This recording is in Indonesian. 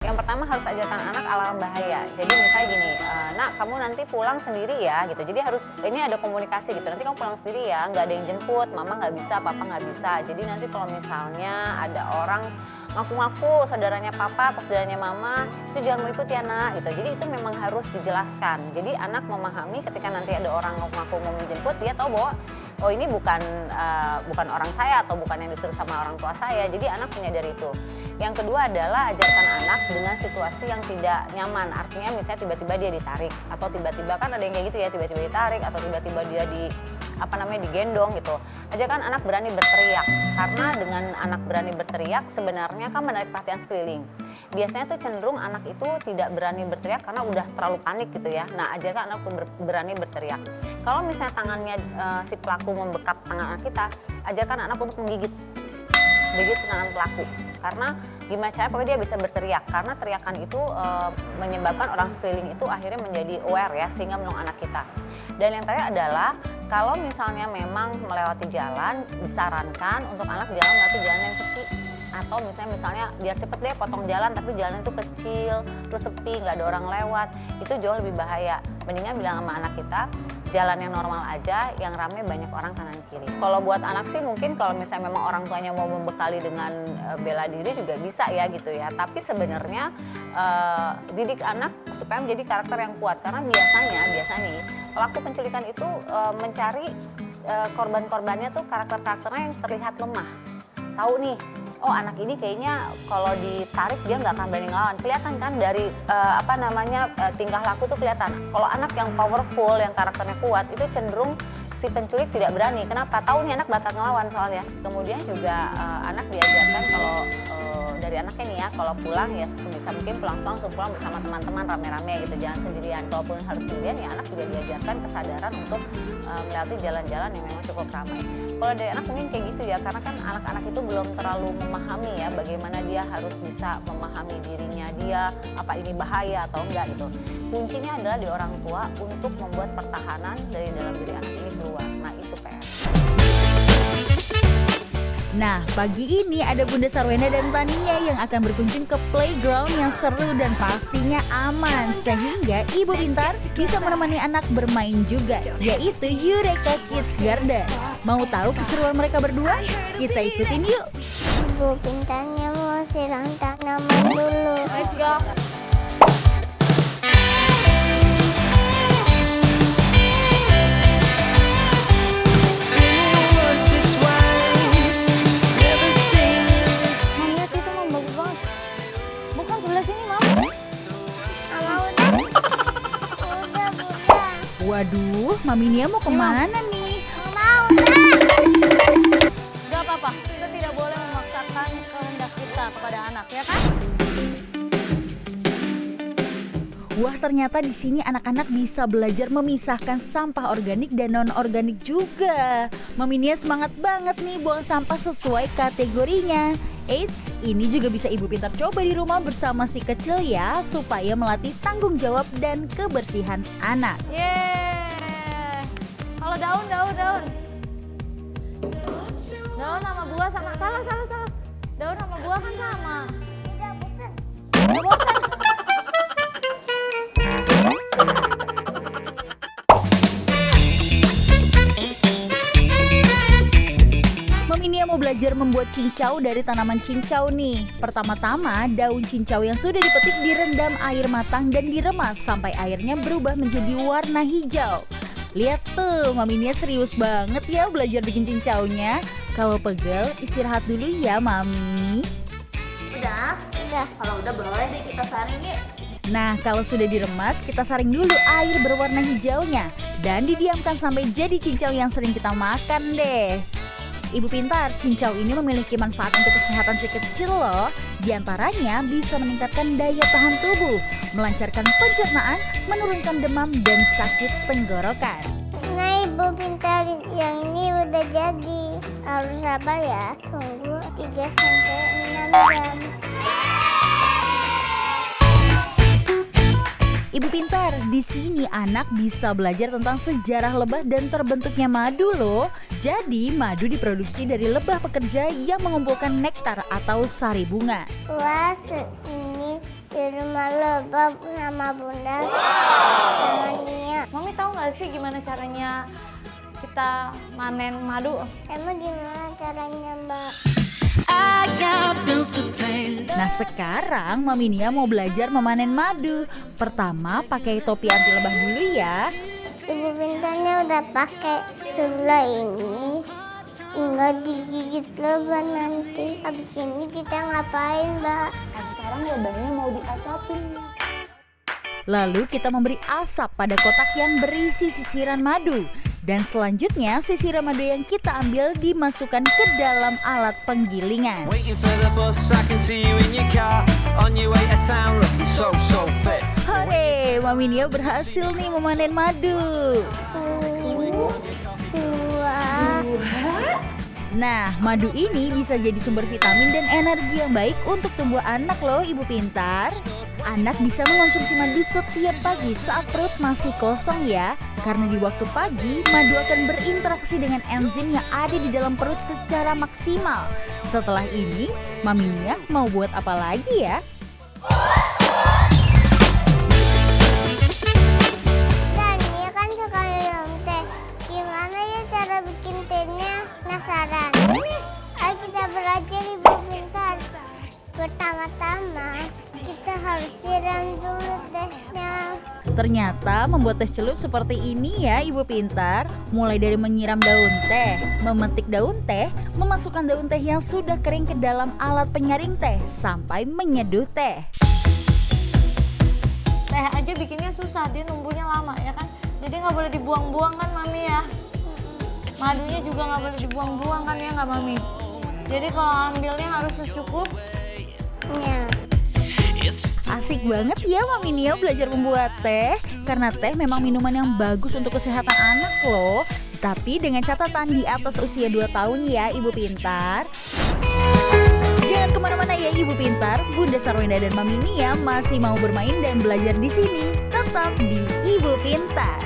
Yang pertama harus ajarkan anak alarm bahaya. Jadi misalnya gini, nak kamu nanti pulang sendiri ya gitu. Jadi harus ini ada komunikasi gitu. Nanti kamu pulang sendiri ya, nggak ada yang jemput, mama nggak bisa, papa nggak bisa. Jadi nanti kalau misalnya ada orang ngaku-ngaku saudaranya papa atau saudaranya mama, itu jangan mau ikut ya nak gitu. Jadi itu memang harus dijelaskan. Jadi anak memahami ketika nanti ada orang ngaku-ngaku mau menjemput, dia tahu bahwa oh ini bukan orang saya atau bukan yang disuruh sama orang tua saya. Jadi anak menyadari itu. Yang kedua adalah ajarkan anak dengan situasi yang tidak nyaman. Artinya misalnya tiba-tiba dia ditarik atau tiba-tiba kan ada yang kayak gitu ya, tiba-tiba ditarik atau tiba-tiba dia digendong gitu. Ajarkan anak berani berteriak. Karena dengan anak berani berteriak sebenarnya kan menarik perhatian sekeliling. Biasanya tuh cenderung anak itu tidak berani berteriak karena udah terlalu panik gitu ya. Nah, ajarkan anak berani berteriak. Kalau misalnya tangannya si pelaku membekap tangan anak kita, ajarkan anak untuk menggigit tangan pelaku. Karena gimana caranya pokoknya dia bisa berteriak. Karena teriakan itu menyebabkan orang sekeliling itu akhirnya menjadi aware ya, sehingga menolong anak kita. Dan yang terakhir adalah kalau misalnya memang melewati jalan, disarankan untuk anak jalan melewati jalan yang sepi. Atau misalnya biar cepet deh potong jalan tapi jalan itu kecil, terus sepi, nggak ada orang lewat. Itu jauh lebih bahaya. Mendingan bilang sama anak kita, jalan yang normal aja, yang rame banyak orang kanan kiri. Kalau buat anak sih mungkin kalau misalnya memang orang tuanya mau membekali dengan bela diri juga bisa ya gitu ya. Tapi sebenarnya didik anak supaya menjadi karakter yang kuat. Karena biasanya nih pelaku penculikan itu mencari korban-korbannya tuh karakter-karakternya yang terlihat lemah. Tahu nih, oh anak ini kayaknya kalau ditarik dia nggak akan berani ngelawan. Kelihatan kan dari tingkah laku tuh kelihatan. Kalau anak yang powerful, yang karakternya kuat itu cenderung si penculik tidak berani. Kenapa? Tahu nih anak bakal ngelawan soalnya. Kemudian juga anak diajarkan kalau dari anaknya nih ya, kalau pulang ya bisa mungkin pulang bersama teman-teman rame-rame gitu, jangan sendirian. Kalaupun harus sendirian ya anak juga diajarkan kesadaran untuk melewati jalan-jalan yang memang cukup ramai. Kalau dari anak mungkin kayak gitu ya, karena kan anak-anak itu belum terlalu memahami ya bagaimana dia harus bisa memahami dirinya dia, apa ini bahaya atau enggak gitu. Kuncinya adalah di orang tua untuk membuat pertahanan dari dalam diri anak ini keluar. Nah itu PR. Nah, pagi ini ada Bunda Sarwenda dan Tania yang akan berkunjung ke playground yang seru dan pastinya aman. Sehingga Ibu Pintar bisa menemani anak bermain juga, yaitu Eureka Kids Garden. Mau tahu keseruan mereka berdua? Kita ikutin yuk! Ibu Pintarnya mau siram tanaman dulu. Let's go! Waduh, Mami Nia mau kemana nih? Gak apa-apa, kita tidak boleh memaksakan kehendak kita kepada anak, ya kan? Wah, ternyata di sini anak-anak bisa belajar memisahkan sampah organik dan non-organik juga. Mami Nia semangat banget nih buang sampah sesuai kategorinya. Eits, ini juga bisa Ibu Pintar coba di rumah bersama si kecil ya, supaya melatih tanggung jawab dan kebersihan anak. Yeay. Kalau daun. Daun sama buah sama. Salah. Daun sama buah kan sama. Udah bosan. Udah bosan. Mami Nia mau belajar membuat cincau dari tanaman cincau nih. Pertama-tama, daun cincau yang sudah dipetik direndam air matang dan diremas sampai airnya berubah menjadi warna hijau. Lihat tuh, Mami Nia serius banget ya belajar bikin cincaunya. Kalau pegel, istirahat dulu ya Mami. Udah. Kalau udah boleh deh kita saring yuk. Nah, kalau sudah diremas, kita saring dulu air berwarna hijaunya dan didiamkan sampai jadi cincau yang sering kita makan deh. Ibu Pintar, cincau ini memiliki manfaat untuk kesehatan si kecil loh. Di antaranya bisa meningkatkan daya tahan tubuh, melancarkan pencernaan, menurunkan demam dan sakit tenggorokan. Nah, Ibu Pintar yang ini udah jadi. Harus sabar ya, tunggu 3 sampai 6 jam. Ibu Pintar, di sini anak bisa belajar tentang sejarah lebah dan terbentuknya madu loh. Jadi, madu diproduksi dari lebah pekerja yang mengumpulkan nektar atau sari bunga. Wah, ini sama Lebab sama Bunda sama Nia. Mami tahu nggak sih gimana caranya kita manen madu? Emang gimana caranya, Mbak? Nah sekarang Mami Nia mau belajar memanen madu. Pertama pakai topi anti lebah dulu ya. Ibu Pintarnya udah pakai sebelah ini. Nggak digigit lebah nanti. Habis ini kita ngapain, Mbak? Sekarang lebahnya mau diasapin. Lalu kita memberi asap pada kotak yang berisi sisiran madu. Dan selanjutnya sisiran madu yang kita ambil dimasukkan ke dalam alat penggilingan. Waiting for the bus, I can see you in your car on your way to town, looking so fit. Hore, Mami Nia berhasil nih memanen madu. Dua. Nah, madu ini bisa jadi sumber vitamin dan energi yang baik untuk tumbuh anak loh Ibu Pintar. Anak bisa mengonsumsi madu setiap pagi saat perut masih kosong ya. Karena di waktu pagi, madu akan berinteraksi dengan enzim yang ada di dalam perut secara maksimal. Setelah ini, Mami Nia mau buat apa lagi ya? Dan Nia kan suka minum teh. Gimana ya cara bikin tehnya? Penasaran? Ayo kita belajar Ibu Pintar. Pertama-tama kita harus siram dulu tehnya. Ternyata membuat teh celup seperti ini ya Ibu Pintar. Mulai dari menyiram daun teh, memetik daun teh, memasukkan daun teh yang sudah kering ke dalam alat penyaring teh, sampai menyeduh teh. Teh aja bikinnya susah, dia numbuhnya lama ya kan. Jadi nggak boleh dibuang-buang kan Mami ya. Madunya juga nggak boleh dibuang-buang kan ya nggak Mami. Jadi kalau ambilnya harus secukupnya. Asik banget ya Mami Nia belajar membuat teh. Karena teh memang minuman yang bagus untuk kesehatan anak loh. Tapi dengan catatan di atas usia 2 tahun ya Ibu Pintar. Jangan kemana-mana ya Ibu Pintar. Bunda Sarwenda dan Mami Nia masih mau bermain dan belajar di sini. Tetap di Ibu Pintar.